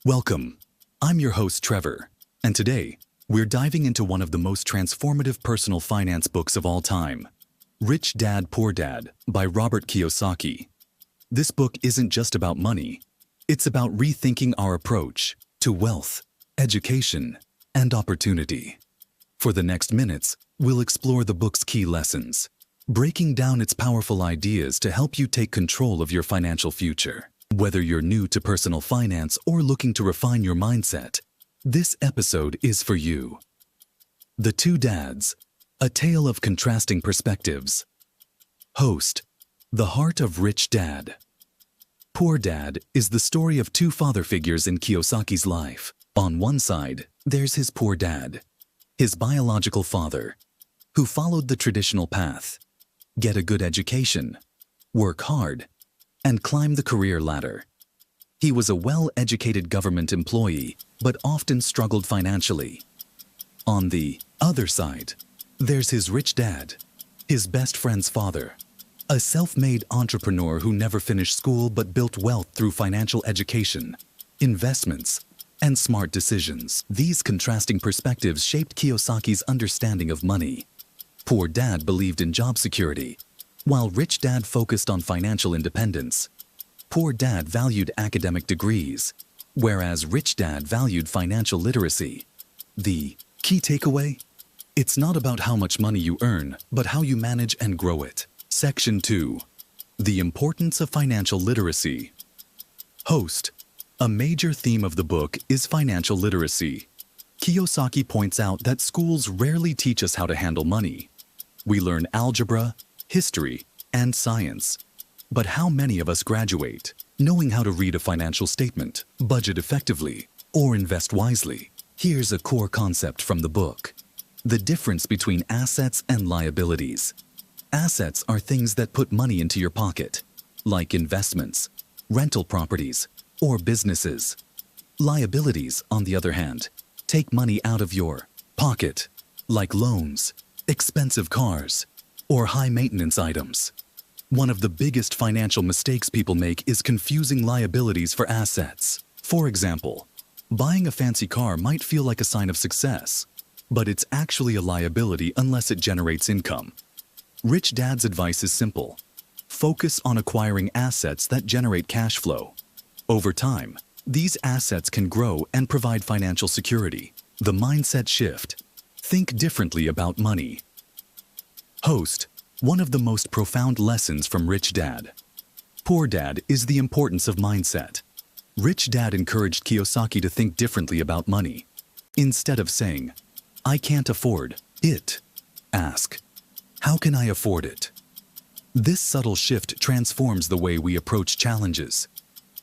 Welcome. I'm your host, Trevor, and today we're diving into one of the most transformative personal finance books of all time, Rich Dad, Poor Dad by Robert Kiyosaki. This book isn't just about money, it's about rethinking our approach to wealth, education, and opportunity. For the next minutes, we'll explore the book's key lessons, breaking down its powerful ideas to help you take control of your financial future. Whether you're new to personal finance or looking to refine your mindset, this episode is for you. The Two Dads, a tale of contrasting perspectives. Host, The Heart of Rich Dad. Poor Dad is the story of two father figures in Kiyosaki's life. On one side, there's his poor dad, his biological father, who followed the traditional path: get a good education, work hard, and climb the career ladder. He was a well-educated government employee, but often struggled financially. On the other side, there's his rich dad, his best friend's father, a self-made entrepreneur who never finished school but built wealth through financial education, investments, and smart decisions. These contrasting perspectives shaped Kiyosaki's understanding of money. Poor Dad believed in job security, while Rich Dad focused on financial independence. Poor Dad valued academic degrees, whereas Rich Dad valued financial literacy. The key takeaway? It's not about how much money you earn, but how you manage and grow it. Section 2. The Importance of Financial Literacy. Host. A major theme of the book is financial literacy. Kiyosaki points out that schools rarely teach us how to handle money. We learn algebra, history, and science. But how many of us graduate knowing how to read a financial statement, budget effectively, or invest wisely? Here's a core concept from the book: the difference between assets and liabilities. Assets are things that put money into your pocket, like investments, rental properties, or businesses. Liabilities, on the other hand, take money out of your pocket, like loans, expensive cars, or high-maintenance items. One of the biggest financial mistakes people make is confusing liabilities for assets. For example, buying a fancy car might feel like a sign of success, but it's actually a liability unless it generates income. Rich Dad's advice is simple: focus on acquiring assets that generate cash flow. Over time, these assets can grow and provide financial security. The mindset shift: think differently about money. Host. One of the most profound lessons from Rich Dad. Poor Dad is the importance of mindset. Rich Dad encouraged Kiyosaki to think differently about money. Instead of saying, "I can't afford it," ask, "How can I afford it?" This subtle shift transforms the way we approach challenges.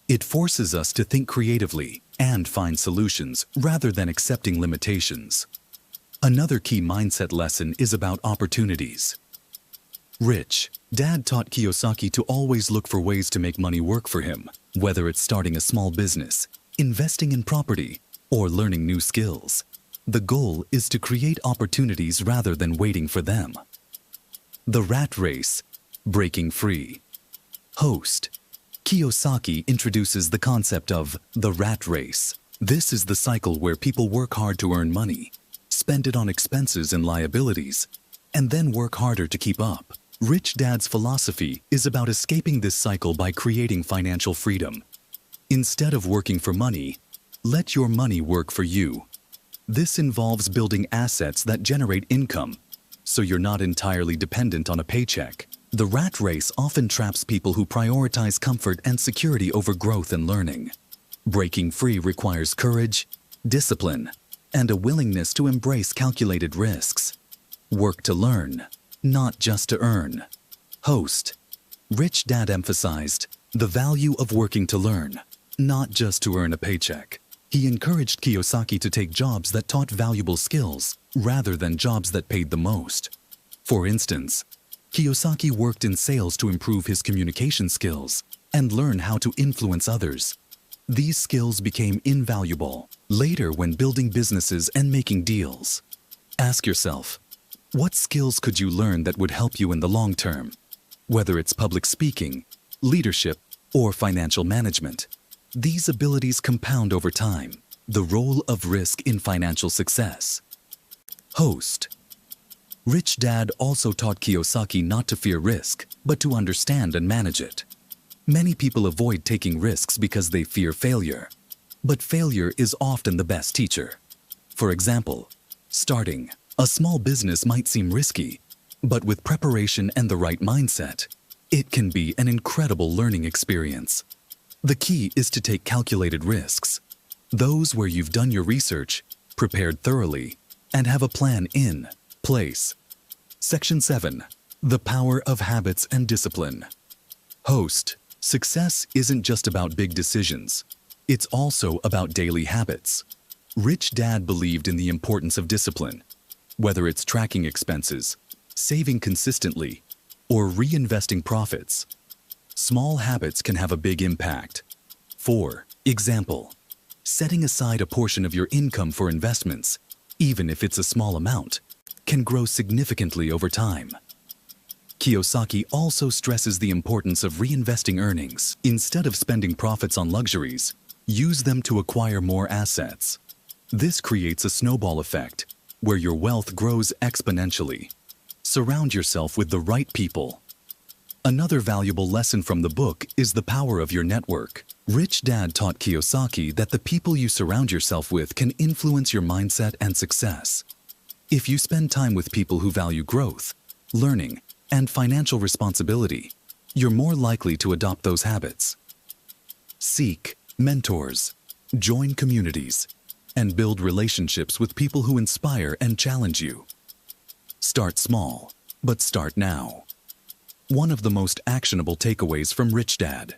It forces us to think creatively and find solutions rather than accepting limitations. Another key mindset lesson is about opportunities. Rich Dad taught Kiyosaki to always look for ways to make money work for him, whether it's starting a small business, investing in property, or learning new skills. The goal is to create opportunities rather than waiting for them. The Rat Race: Breaking Free. Host. Kiyosaki introduces the concept of the rat race. This is the cycle where people work hard to earn money, spend it on expenses and liabilities, and then work harder to keep up. Rich Dad's philosophy is about escaping this cycle by creating financial freedom. Instead of working for money, let your money work for you. This involves building assets that generate income, so you're not entirely dependent on a paycheck. The rat race often traps people who prioritize comfort and security over growth and learning. Breaking free requires courage, discipline, and a willingness to embrace calculated risks. Work to learn, not just to earn. Host. Rich Dad emphasized the value of working to learn, not just to earn a paycheck. He encouraged Kiyosaki to take jobs that taught valuable skills rather than jobs that paid the most. For instance, Kiyosaki worked in sales to improve his communication skills and learn how to influence others. These skills became invaluable later when building businesses and making deals. Ask yourself, what skills could you learn that would help you in the long term? Whether it's public speaking, leadership, or financial management. These abilities compound over time. The role of risk in financial success. Host. Rich Dad also taught Kiyosaki not to fear risk, but to understand and manage it. Many people avoid taking risks because they fear failure. But failure is often the best teacher. For example, starting a small business might seem risky, but with preparation and the right mindset, it can be an incredible learning experience. The key is to take calculated risks, those where you've done your research, prepared thoroughly, and have a plan in place. Section 7. The power of habits and discipline. Host. Success isn't just about big decisions. It's also about daily habits. Rich Dad believed in the importance of discipline. Whether it's tracking expenses, saving consistently, or reinvesting profits, small habits can have a big impact. For example, setting aside a portion of your income for investments, even if it's a small amount, can grow significantly over time. Kiyosaki also stresses the importance of reinvesting earnings. Instead of spending profits on luxuries, use them to acquire more assets. This creates a snowball effect, where your wealth grows exponentially. Surround yourself with the right people. Another valuable lesson from the book is the power of your network. Rich Dad taught Kiyosaki that the people you surround yourself with can influence your mindset and success. If you spend time with people who value growth, learning, and financial responsibility, you're more likely to adopt those habits. Seek mentors, join communities, and build relationships with people who inspire and challenge you. Start small, but start now. One of the most actionable takeaways from Rich Dad,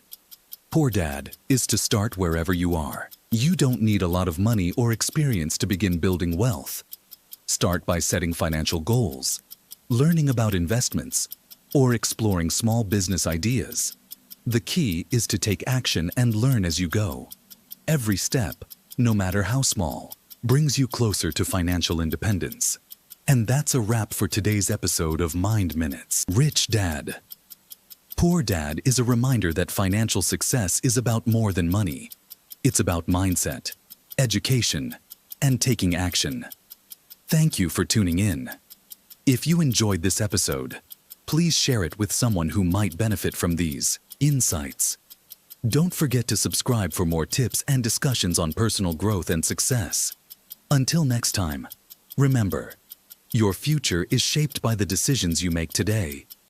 Poor Dad, is to start wherever you are. You don't need a lot of money or experience to begin building wealth. Start by setting financial goals, learning about investments, or exploring small business ideas. The key is to take action and learn as you go. Every step, no matter how small, brings you closer to financial independence. And that's a wrap for today's episode of Mind Minutes. Rich Dad. Poor Dad is a reminder that financial success is about more than money. It's about mindset, education, and taking action. Thank you for tuning in. If you enjoyed this episode, please share it with someone who might benefit from these insights. Don't forget to subscribe for more tips and discussions on personal growth and success. Until next time, remember, your future is shaped by the decisions you make today.